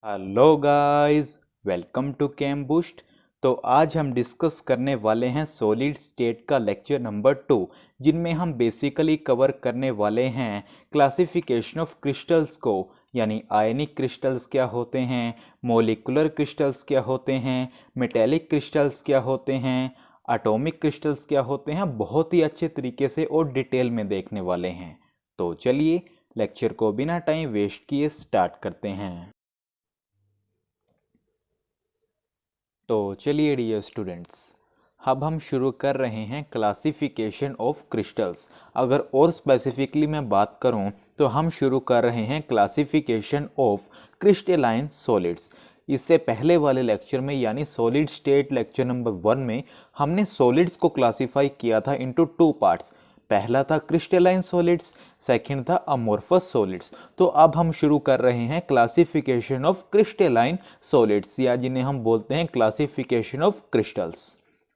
Hello guys, welcome to chem boost. तो आज हम डिस्कस करने वाले हैं सॉलिड स्टेट का लेक्चर नंबर 2, जिनमें हम बेसिकली कवर करने वाले हैं क्लासिफिकेशन ऑफ क्रिस्टल्स को, यानी आयनिक क्रिस्टल्स क्या होते हैं, मॉलिक्यूलर क्रिस्टल्स क्या होते हैं, मेटेलिक क्रिस्टल्स क्या होते हैं, एटॉमिक क्रिस्टल्स क्या होते हैं। बहुत ही अच्छे तरीके से और डिटेल में देखने वाले हैं। तो चलिए लेक्चर को बिना टाइम वेस्ट किए स्टार्ट करते हैं। तो चलिए डियर स्टूडेंट्स, अब हम शुरू कर रहे हैं क्लासिफिकेशन ऑफ क्रिस्टल्स। अगर और स्पेसिफिकली मैं बात करूं तो हम शुरू कर रहे हैं क्लासिफिकेशन ऑफ क्रिस्टलाइन सॉलिड्स। इससे पहले वाले लेक्चर में यानी सॉलिड स्टेट लेक्चर नंबर 1 में हमने सॉलिड्स को क्लासिफाई किया था इनटू 2 पार्ट्स। पहला था क्रिस्टलाइन सॉलिड्स, सेकंड था अमोर्फस सॉलिड्स। तो अब हम शुरू कर रहे हैं क्लासिफिकेशन ऑफ क्रिस्टलाइन सॉलिड्स, या जिन्हें हम बोलते हैं क्लासिफिकेशन ऑफ क्रिस्टल्स।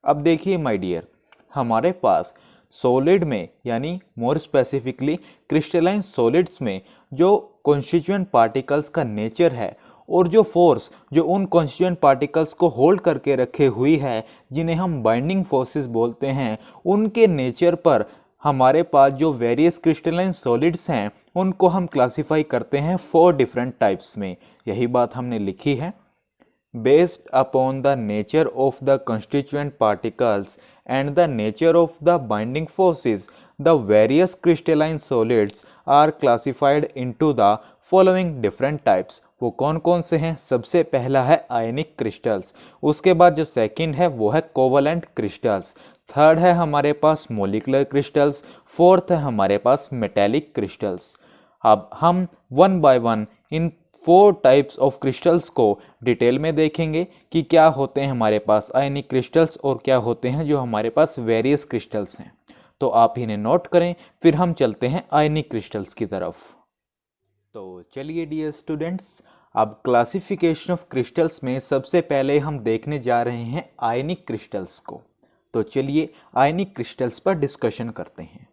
अब देखिए माय डियर, हमारे पास सॉलिड में यानी मोर स्पेसिफिकली क्रिस्टलाइन सॉलिड्स में जो कॉन्स्टिट्यूएंट पार्टिकल्स का नेचर है और जो फोर्स जो उन कॉन्स्टिट्यूएंट पार्टिकल्स को होल्ड करके रखे हुई है, जिन्हें हम बाइंडिंग फोर्सेस बोलते हैं, उनके नेचर पर हमारे पास जो वेरियस क्रिस्टलाइन सॉलिड्स हैं उनको हम क्लासिफाई करते हैं 4 डिफरेंट टाइप्स में। यही बात हमने लिखी है। Based upon the nature of the constituent particles and the nature of the binding forces, the various crystalline solids are classified into the following different types। वो कौन कौन से हैं? सबसे पहला है आयनिक क्रिस्टल्स, उसके बाद जो सेकंड है वो है कोवलेंट क्रिस्टल्स, थर्ड है हमारे पास मोलिकुलर क्रिस्टल्स, फोर्थ है हमारे पास मेटेलिक क्रिस्टल्स। अब हम one by one in 4 types of crystals को डिटेल में देखेंगे कि क्या होते हैं हमारे पास आयनिक क्रिस्टल्स और क्या होते हैं जो हमारे पास वेरियस क्रिस्टल्स हैं। तो आप इन्हें नोट करें, फिर हम चलते हैं आयनिक क्रिस्टल्स की तरफ। तो चलिए डियर स्टूडेंट्स, अब क्लासिफिकेशन ऑफ क्रिस्टल्स में सबसे पहले हम देखने जा रहे हैं आयनिक क्रिस्टल्स को। तो चलिए आयनिक क्रिस्टल्स पर डिस्कशन करते हैं।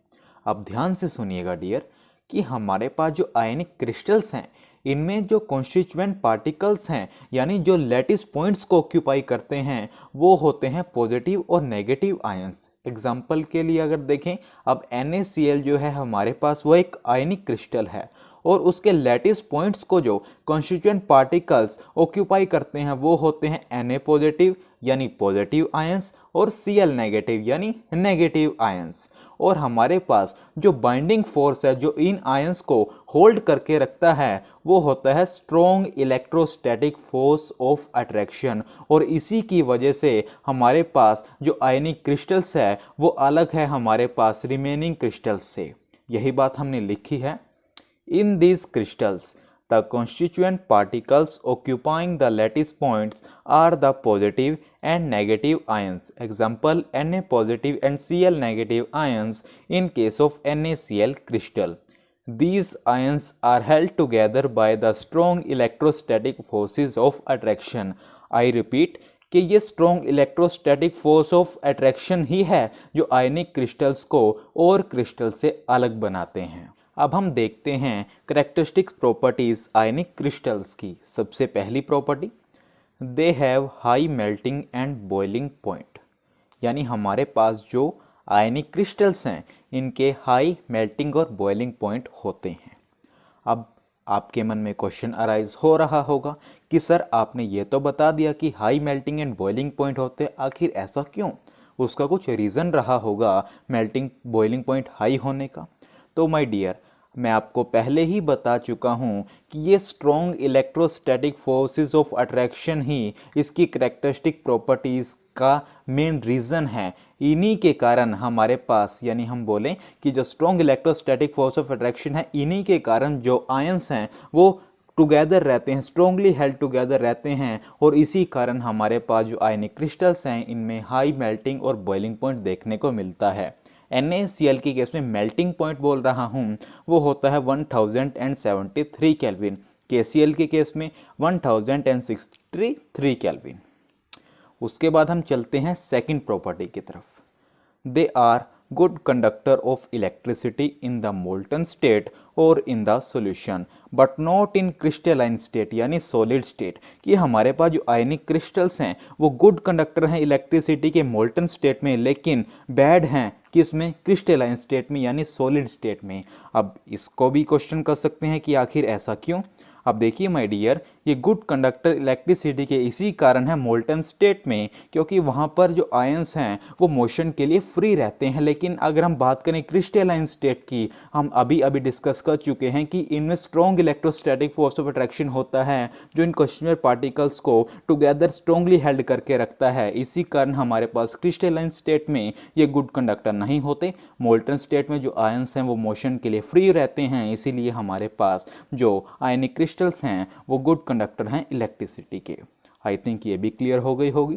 अब ध्यान से सुनिएगा डियर कि हमारे पास जो आयनिक क्रिस्टल्स हैं इनमें जो कॉन्स्टिट्यूएंट पार्टिकल्स हैं यानी जो लैटिस पॉइंट्स को ऑक्यूपाई करते हैं वो होते हैं पॉजिटिव और नेगेटिव आयंस। एग्जाम्पल के लिए अगर देखें, अब NaCl जो है हमारे पास वो एक आयनिक क्रिस्टल है और उसके लैटिस पॉइंट्स को जो कॉन्स्टिट्यूएंट पार्टिकल्स ऑक्यूपाई करते हैं वो होते हैं Na पॉजिटिव यानी पॉजिटिव आयंस और Cl नेगेटिव यानी नेगेटिव आयंस। और हमारे पास जो बाइंडिंग फोर्स है जो इन आयंस को होल्ड करके रखता है वो होता है strong electrostatic force of attraction. और इसी की वजह से हमारे पास जो आयनिक क्रिस्टल्स है वो अलग है हमारे पास रिमेनिंग क्रिस्टल्स से। यही बात हमने लिखी है। In these crystals, the constituent particles occupying the lattice points are the positive and negative ions. Example, Na positive and Cl negative ions in case of NaCl crystal. These ions are held together by the strong electrostatic forces of attraction. I repeat कि ये strong electrostatic force of attraction ही है जो ionic crystals को और crystal से अलग बनाते हैं। अब हम देखते हैं करेक्टरिस्टिक प्रॉपर्टीज आयनिक क्रिस्टल्स की। सबसे पहली property, they have high melting and boiling point, यानी हमारे पास जो आयनिक क्रिस्टल्स हैं इनके हाई मेल्टिंग और बॉइलिंग पॉइंट होते हैं। अब आपके मन में क्वेश्चन अराइज हो रहा होगा कि सर आपने ये तो बता दिया कि high melting and boiling point होते, आखिर ऐसा क्यों? उसका कुछ रीज़न रहा होगा मेल्टिंग बॉइलिंग पॉइंट हाई होने का। तो माय डियर, मैं आपको पहले ही बता चुका हूँ कि ये strong electrostatic forces of attraction ही इसकी करेक्टरिस्टिक प्रॉपर्टीज़ का मेन रीज़न है। इन्हीं के कारण हमारे पास, यानी हम बोलें कि जो strong electrostatic force of attraction है, इन्हीं के कारण जो आयंस हैं वो टुगेदर रहते हैं, स्ट्रॉन्गली हेल्ड टुगेदर रहते हैं। और इसी कारण हमारे पास जो आयनिक क्रिस्टल्स हैं इनमें हाई मेल्टिंग और बॉइलिंग पॉइंट देखने को मिलता है। NaCl के केस में मेल्टिंग पॉइंट बोल रहा हूँ वो होता है 1073 केल्विन, KCl के केस में 1063 केल्विन। उसके बाद हम चलते हैं सेकंड प्रॉपर्टी की तरफ। They are good conductor of electricity in the molten state और in the solution but not in crystalline state यानी सॉलिड स्टेट, कि हमारे पास जो आयनिक क्रिस्टल्स हैं वो गुड कंडक्टर हैं इलेक्ट्रिसिटी के मोल्टन स्टेट में, लेकिन बैड हैं किसमें, क्रिस्टलाइन स्टेट में यानी सॉलिड स्टेट में। अब इसको भी क्वेश्चन कर सकते हैं कि आखिर ऐसा क्यों। अब देखिए माय डियर, ये गुड कंडक्टर इलेक्ट्रिसिटी के इसी कारण है मोल्टन स्टेट में, क्योंकि वहाँ पर जो आयंस हैं वो मोशन के लिए फ्री रहते हैं। लेकिन अगर हम बात करें क्रिस्टलाइन स्टेट की, हम अभी अभी डिस्कस कर चुके हैं कि इनमें strong electrostatic force of attraction होता है जो इन क्वेश्चनर पार्टिकल्स को टुगेदर स्ट्रॉन्गली हेल्ड करके रखता है। इसी कारण हमारे पास क्रिस्टलाइन स्टेट में ये गुड कंडक्टर नहीं होते। मोल्टन स्टेट में जो आयंस हैं वो मोशन के लिए फ्री रहते हैं, इसीलिए हमारे पास जो आयनिक क्रिस्टल्स हैं वो गुड कंडक्टर हैं इलेक्ट्रिसिटी के। आई थिंक ये भी क्लियर हो गई होगी।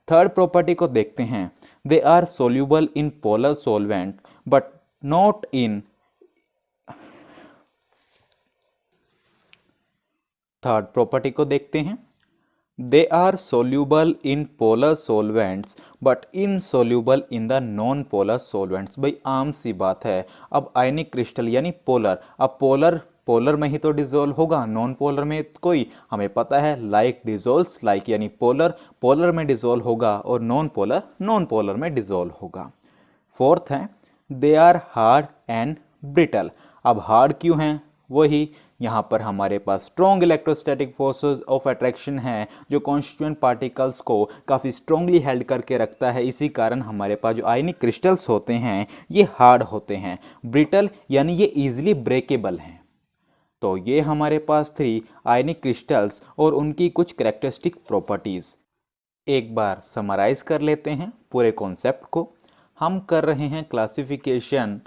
थर्ड प्रॉपर्टी को देखते हैं, they are soluble in polar solvent but not in, third property को देखते हैं, they are soluble in polar solvents but insoluble in the non polar solvents. भाई आम सी बात है, अब आयनिक क्रिस्टल यानी पोलर, अब पोलर में ही तो डिजोल्व होगा, नॉन पोलर में कोई, हमें पता है लाइक डिजोल्व्स लाइक, यानी पोलर में डिजोल्व होगा और नॉन पोलर में डिजोल्व होगा। फोर्थ है, they are hard and brittle. अब हार्ड क्यों हैं, वही यहाँ पर हमारे पास strong electrostatic forces of attraction है जो कॉन्स्टिट्यूएंट पार्टिकल्स को काफ़ी स्ट्रॉन्गली हेल्ड करके रखता है। इसी कारण हमारे पास जो आयनिक क्रिस्टल्स होते हैं ये हार्ड होते हैं। ब्रिटल यानी ये इजीली ब्रेकेबल हैं। तो ये हमारे पास 3 आयनिक क्रिस्टल्स और उनकी कुछ कैरेक्टरिस्टिक प्रॉपर्टीज़। एक बार समराइज कर लेते हैं पूरे कॉन्सेप्ट को। हम कर रहे हैं क्लासिफिकेशन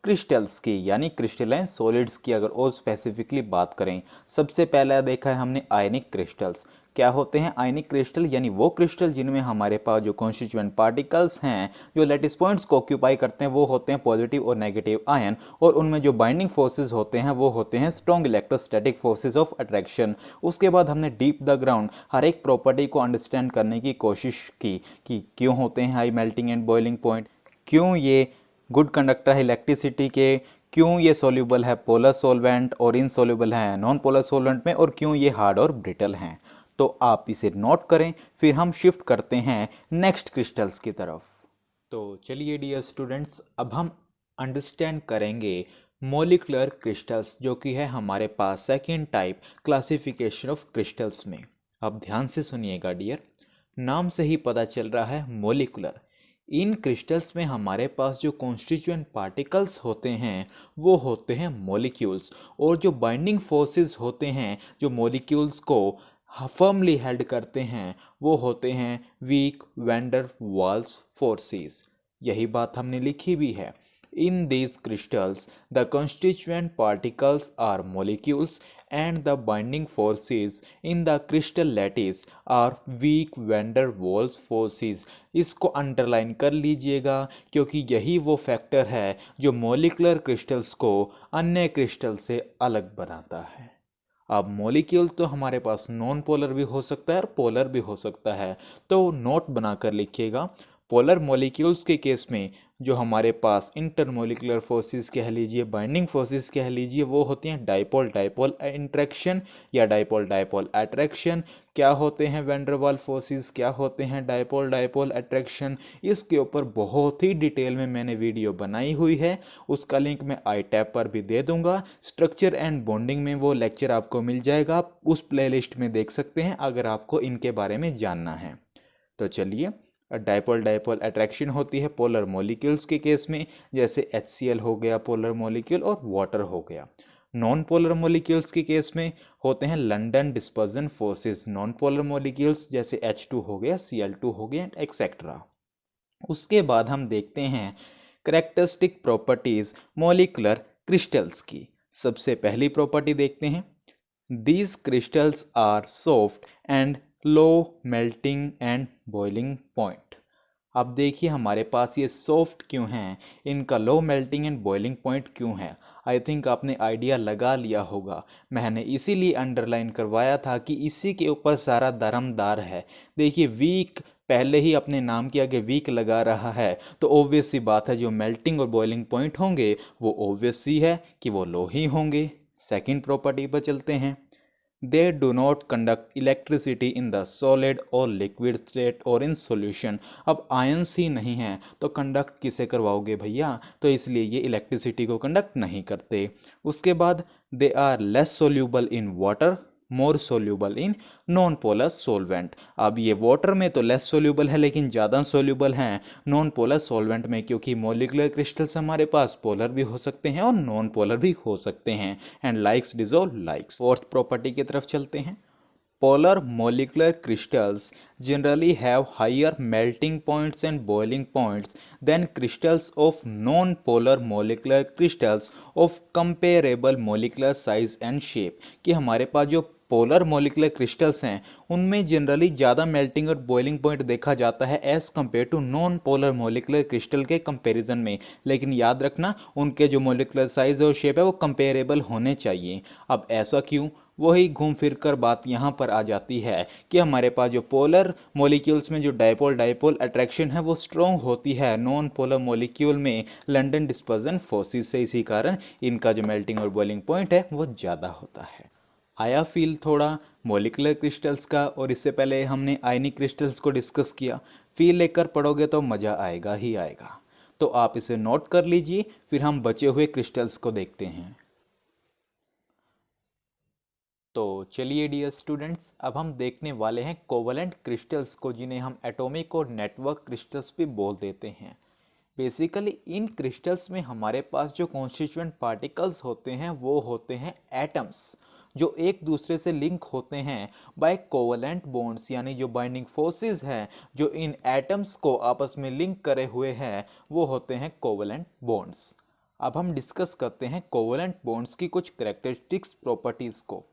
क्रिस्टल्स की यानी क्रिस्टलाइन सॉलिड्स की। अगर और स्पेसिफिकली बात करें, सबसे पहला देखा है हमने आयनिक क्रिस्टल्स। क्या होते हैं आयनिक क्रिस्टल, यानी वो क्रिस्टल जिनमें हमारे पास जो कॉन्स्टिट्यूएंट पार्टिकल्स हैं जो लैटिस पॉइंट्स को ऑक्यूपाई करते हैं वो होते हैं पॉजिटिव और नेगेटिव आयन, और उनमें जो बाइंडिंग फोर्सेज होते हैं वो होते हैं strong electrostatic forces of attraction. उसके बाद हमने डीप द ग्राउंड हर एक प्रॉपर्टी को अंडरस्टैंड करने की कोशिश की कि क्यों होते हैं high melting and boiling point, क्यों ये गुड कंडक्टर है इलेक्ट्रिसिटी के, क्यों ये सोल्यूबल है पोलर सॉल्वेंट और इनसोल्यूबल है नॉन पोलर सॉल्वेंट में, और क्यों ये हार्ड और ब्रिटल हैं। तो आप इसे नोट करें, फिर हम शिफ्ट करते हैं नेक्स्ट क्रिस्टल्स की तरफ। तो चलिए डियर स्टूडेंट्स, अब हम अंडरस्टैंड करेंगे मॉलिक्यूलर क्रिस्टल्स, जो कि है हमारे पास second type classification of crystals में। अब ध्यान से सुनिएगा डियर, नाम से ही पता चल रहा है मॉलिक्यूलर। इन क्रिस्टल्स में हमारे पास जो कॉन्स्टिट्यूएंट पार्टिकल्स होते हैं वो होते हैं मॉलिक्यूल्स, और जो बाइंडिंग फोर्सेस होते हैं जो मॉलिक्यूल्स को फर्मली हेल्ड करते हैं वो होते हैं वीक वैंडर वाल्स फोर्सेस। यही बात हमने लिखी भी है। In these crystals, the constituent particles are molecules and the binding forces in the crystal lattice are weak van der Waals forces। इसको अंडरलाइन कर लीजिएगा क्योंकि यही वो फैक्टर है जो मॉलिक्यूलर क्रिस्टल्स को अन्य क्रिस्टल से अलग बनाता है। अब मॉलिक्यूल तो हमारे पास नॉन पोलर भी हो सकता है और पोलर भी हो सकता है, तो नोट बनाकर लिखिएगा। पोलर मॉलिक्यूल्स के केस में जो हमारे पास इंटरमोलिकुलर फोर्सेस कह लीजिए, बाइंडिंग फोर्सेस कह लीजिए, वो होती हैं डाइपोल डाइपोल इंटरेक्शन या डाइपोल डाइपोल अट्रैक्शन। क्या होते हैं वैन डर वाल फोर्सेस, क्या होते हैं डाइपोल डाइपोल अट्रैक्शन, इसके ऊपर बहुत ही डिटेल में मैंने वीडियो बनाई हुई है, उसका लिंक मैं आई टैब पर भी दे दूंगा। स्ट्रक्चर एंड बॉन्डिंग में वो लेक्चर आपको मिल जाएगा, आप उस प्लेलिस्ट में देख सकते हैं अगर आपको इनके बारे में जानना है। तो चलिए, डाइपोल डाइपोल अट्रैक्शन होती है पोलर मॉलिक्यूल्स के केस में, जैसे HCl हो गया पोलर मॉलिक्यूल और वाटर हो गया। नॉन पोलर मॉलिक्यूल्स के केस में होते हैं London dispersion forces, non polar molecules जैसे H2 हो गया, Cl2 हो गया, एक्सेट्रा। उसके बाद हम देखते हैं कैरेक्टरिस्टिक प्रॉपर्टीज मॉलिक्यूलर क्रिस्टल्स की। सबसे पहली प्रॉपर्टी देखते हैं, these crystals are soft and low melting and boiling point. अब देखिए हमारे पास ये सॉफ्ट क्यों हैं, इनका low melting and boiling point क्यों है। आई थिंक आपने आइडिया लगा लिया होगा, मैंने इसीलिए अंडरलाइन करवाया था कि इसी के ऊपर सारा दारोमदार है। देखिए वीक पहले ही अपने नाम के आगे वीक लगा रहा है, तो ऑब्वियस सी बात है जो मेल्टिंग और बॉइलिंग पॉइंट होंगे वो ऑब्वियस सी है कि वो लो ही होंगे। सेकंड प्रॉपर्टी पर चलते हैं। They do not conduct electricity in the solid और लिक्विड स्टेट और इन सॉल्यूशन। अब आयंस ही नहीं है तो कंडक्ट किसे करवाओगे भैया, तो इसलिए ये इलेक्ट्रिसिटी को कंडक्ट नहीं करते। उसके बाद they are less soluble in water, more soluble in non polar solvent. अब ये वाटर में तो लेस सोल्यूबल है लेकिन ज़्यादा सोल्यूबल हैं नॉन पोलर सोलवेंट में, क्योंकि मोलिकुलर क्रिस्टल्स हमारे पास पोलर भी हो सकते हैं और नॉन पोलर भी हो सकते हैं। And likes dissolve likes. Fourth property की तरफ चलते हैं। Polar molecular crystals generally have higher melting points and boiling points than crystals of non-polar molecular crystals of comparable molecular size and shape। कि हमारे पास जो पोलर मोलिकुलर क्रिस्टल्स हैं उनमें जनरली ज़्यादा मेल्टिंग और बॉइलिंग पॉइंट देखा जाता है as compared to non polar molecular crystal के कंपैरिजन में। लेकिन याद रखना उनके जो मोलिकुलर साइज और शेप है वो कंपेरेबल होने चाहिए। अब ऐसा क्यों, वही घूम फिर कर बात यहाँ पर आ जाती है कि हमारे पास जो पोलर मॉलिक्यूल्स में जो डाइपोल डाइपोल अट्रैक्शन है वो स्ट्रॉन्ग होती है नॉन पोलर मॉलिक्यूल में लंदन डिस्पर्जन फोर्सेस से, इसी कारण इनका जो मेल्टिंग और बॉइलिंग पॉइंट है वो ज़्यादा होता है। आया फील थोड़ा मॉलिकुलर क्रिस्टल्स का, और इससे पहले हमने आयनिक क्रिस्टल्स को डिस्कस किया। फील लेकर पढ़ोगे तो मज़ा आएगा ही आएगा, तो आप इसे नोट कर लीजिए। फिर हम बचे हुए क्रिस्टल्स को देखते हैं। तो चलिए डियर स्टूडेंट्स, अब हम देखने वाले हैं कोवलेंट क्रिस्टल्स को, जिन्हें हम एटॉमिक और नेटवर्क क्रिस्टल्स भी बोल देते हैं। बेसिकली इन क्रिस्टल्स में हमारे पास जो कॉन्स्टिट्यूएंट पार्टिकल्स होते हैं वो होते हैं एटम्स, जो एक दूसरे से लिंक होते हैं बाय कोवलेंट बॉन्ड्स, यानी जो बाइंडिंग फोर्सेस हैं जो इन एटम्स को आपस में लिंक करे हुए हैं वो होते हैं कोवलेंट बॉन्ड्स। अब हम डिस्कस करते हैं कोवलेंट बॉन्ड्स की कुछ कैरेक्टरिस्टिक्स प्रॉपर्टीज़ को।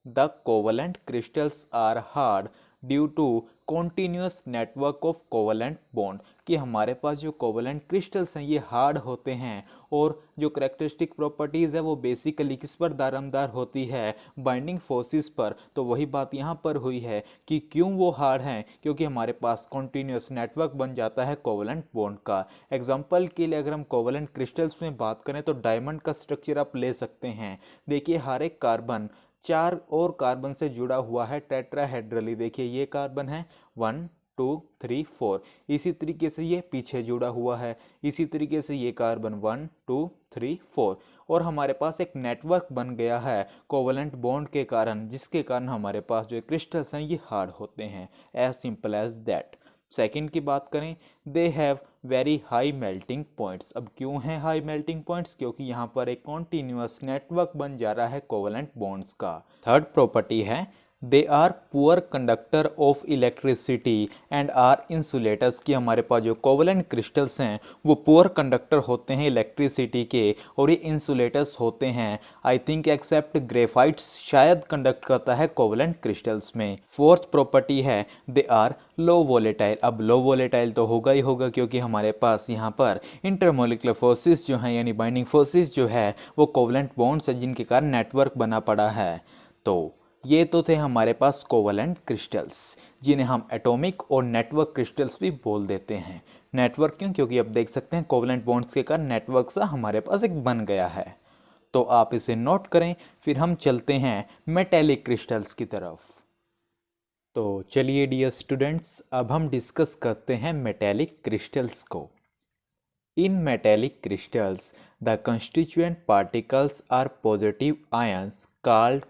The covalent crystals are hard due to continuous network of covalent bond। कि हमारे पास जो कोवलेंट क्रिस्टल्स हैं ये हार्ड होते हैं, और जो करेक्टरिस्टिक प्रॉपर्टीज़ है वो बेसिकली किस पर दारमदार होती है, बाइंडिंग फोर्सेस पर। तो वही बात यहाँ पर हुई है कि क्यों वो हार्ड हैं, क्योंकि हमारे पास कॉन्टीन्यूस नेटवर्क बन जाता है कोवलेंट बॉन्ड का। एग्जाम्पल के लिए अगर हम कोवलेंट क्रिस्टल्स में बात करें तो डायमंड का स्ट्रक्चर आप ले सकते हैं। देखिए हर एक कार्बन 4 और कार्बन से जुड़ा हुआ है टेट्राहेड्रली। देखिए ये कार्बन है 1 2 3 4, इसी तरीके से ये पीछे जुड़ा हुआ है, इसी तरीके से ये कार्बन 1 2 3 4, और हमारे पास एक नेटवर्क बन गया है कोवलेंट बॉन्ड के कारण, जिसके कारण हमारे पास जो क्रिस्टल्स हैं ये हार्ड होते हैं। As simple as that. Second की बात करें, they have very high melting points. अब क्यों हैं हाई मेल्टिंग पॉइंट्स, क्योंकि यहाँ पर एक कॉन्टिन्यूस नेटवर्क बन जा रहा है कोवलेंट बॉन्ड्स का। थर्ड प्रॉपर्टी है they are poor conductor of electricity and are insulators. की हमारे पास जो कोवलेंट क्रिस्टल्स हैं वो पुअर कंडक्टर होते हैं इलेक्ट्रिसिटी के, और ये इंसुलेटर्स होते हैं। आई थिंक एक्सेप्ट ग्रेफाइट शायद कंडक्ट करता है कोवलेंट क्रिस्टल्स में। फोर्थ प्रॉपर्टी है दे आर लो वोलेटाइल। अब लो वोलेटाइल तो होगा ही होगा, क्योंकि हमारे पास यहाँ पर इंटरमोलिकुलर फोर्सेस जो हैं यानी बाइंडिंग फोर्सेस जो है वो कोवलेंट बॉन्ड्स हैं, जिनके कारण नेटवर्क बना पड़ा है। तो ये तो थे हमारे पास कोवलेंट क्रिस्टल्स, जिन्हें हम एटॉमिक और नेटवर्क क्रिस्टल्स भी बोल देते हैं। नेटवर्क क्यों, क्योंकि अब देख सकते हैं कोवलेंट बॉन्ड्स के कारण नेटवर्क सा हमारे पास एक बन गया है। तो आप इसे नोट करें। फिर हम चलते हैं मेटेलिक क्रिस्टल्स की तरफ। तो चलिए डियर स्टूडेंट्स, अब हम डिस्कस करते हैं मेटेलिक क्रिस्टल्स को। In metallic crystals the constituent particles are positive ions called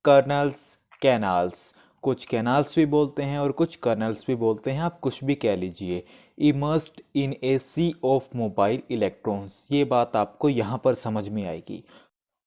kernels canals. कुछ कैनाल्स भी बोलते हैं और कुछ कर्नल्स भी बोलते हैं, आप कुछ भी कह लीजिए। Immersed in a sea of mobile electrons. ये बात आपको यहाँ पर समझ में आएगी।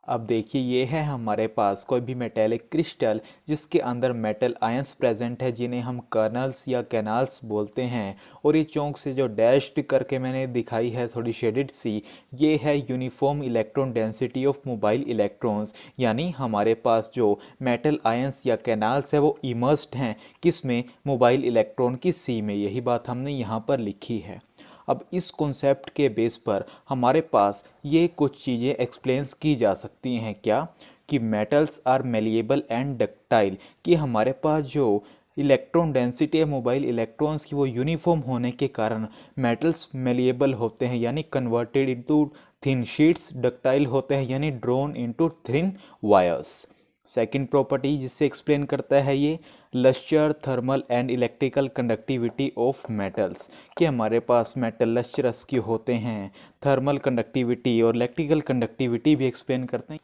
अब देखिए ये है हमारे पास कोई भी मेटेलिक क्रिस्टल जिसके अंदर मेटल आयंस प्रेजेंट है, जिन्हें हम कर्नल्स या कैनाल्स बोलते हैं। और ये चौंक से जो डैश्ड करके मैंने दिखाई है थोड़ी शेडेड सी, ये है uniform electron density of mobile electrons. यानी हमारे पास जो मेटल आयंस या कैनाल्स है वो इमर्स्ड हैं किसमें, मोबाइल इलेक्ट्रॉन की सी में। यही बात हमने यहाँ पर लिखी है। अब इस कॉन्सेप्ट के बेस पर हमारे पास ये कुछ चीज़ें एक्सप्लेंस की जा सकती हैं। क्या कि metals are malleable and ductile. कि हमारे पास जो इलेक्ट्रॉन डेंसिटी है मोबाइल इलेक्ट्रॉन्स की वो यूनिफॉर्म होने के कारण मेटल्स मेलिएबल होते हैं यानी converted into thin sheets, ductile होते हैं यानी drawn into thin wires. Second property जिससे एक्सप्लेन करता है ये lustre, thermal and electrical conductivity of metals, कि हमारे पास मेटल लस्चरस के होते हैं, थर्मल कंडक्टिविटी और इलेक्ट्रिकल कंडक्टिविटी भी एक्सप्लेन करते हैं।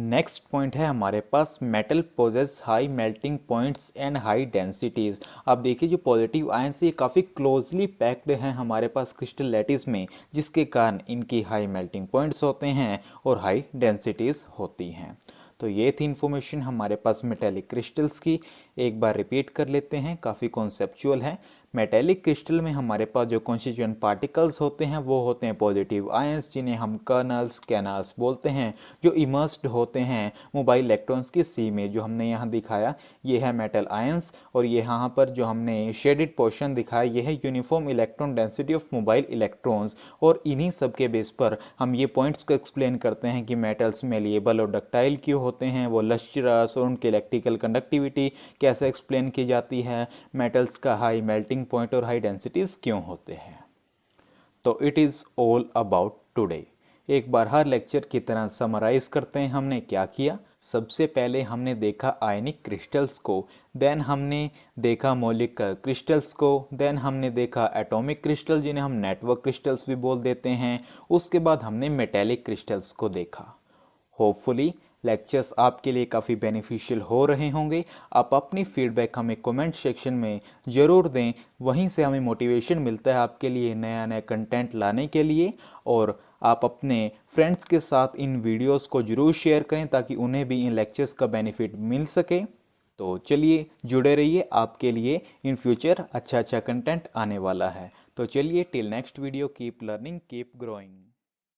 नेक्स्ट पॉइंट है हमारे पास metal possess high melting points and high densities. आप देखिए जो पॉजिटिव आयन से ये काफ़ी क्लोजली पैक्ड हैं हमारे पास क्रिस्टल लैटिस में, जिसके कारण इनकी हाई मेल्टिंग पॉइंट्स होते हैं और हाई डेंसिटीज़ होती हैं। तो ये थी इन्फॉर्मेशन हमारे पास मेटेलिक क्रिस्टल्स की। एक बार रिपीट कर लेते हैं, काफ़ी कॉन्सेप्चुअल है। मेटेलिक क्रिस्टल में हमारे पास जो कॉन्स्टिट्यूएंट पार्टिकल्स होते हैं वो होते हैं पॉजिटिव आयंस, जिन्हें हम कर्नल्स, कैनाल्स बोलते हैं, जो इमर्स्ड होते हैं मोबाइल इलेक्ट्रॉन्स की सी में। जो हमने यहाँ दिखाया ये है मेटल आयंस, और ये यहाँ पर जो हमने शेडेड पोर्शन दिखाया ये है uniform electron density of mobile electrons. और इन्हीं सब के बेस पर हम ये पॉइंट्स को एक्सप्लेन करते हैं कि मेटल्स मेलिएबल और डक्टाइल क्यों होते हैं, वो लस्चरस और उनकी इलेक्ट्रिकल कंडक्टिविटी कैसे एक्सप्लेन की जाती है, मेटल्स का हाई मेल्टिंग पॉइंट और हाई डेंसिटीज क्यों होते हैं। तो it is all about today. एक बार हर लेक्चर की तरह समराइज करते हैं हमने क्या किया। सबसे पहले हमने देखा आयनिक क्रिस्टल्स को, देन हमने देखा मॉलिक्यूलर क्रिस्टल्स को, देन हमने देखा एटॉमिक क्रिस्टल जिन्हें हम नेटवर्क क्रिस्टल्स भी बोल देते हैं, उसके बाद हमने मेटेलिक क्रिस्टल्स को देखा। होपफुली लेक्चर्स आपके लिए काफ़ी बेनिफिशियल हो रहे होंगे। आप अपनी फीडबैक हमें कमेंट सेक्शन में ज़रूर दें, वहीं से हमें मोटिवेशन मिलता है आपके लिए नया नया कंटेंट लाने के लिए। और आप अपने फ्रेंड्स के साथ इन वीडियोस को ज़रूर शेयर करें ताकि उन्हें भी इन लेक्चर्स का बेनिफिट मिल सके। तो चलिए जुड़े रहिए, आपके लिए इन फ्यूचर अच्छा अच्छा कंटेंट आने वाला है। तो चलिए till next video, keep learning keep growing.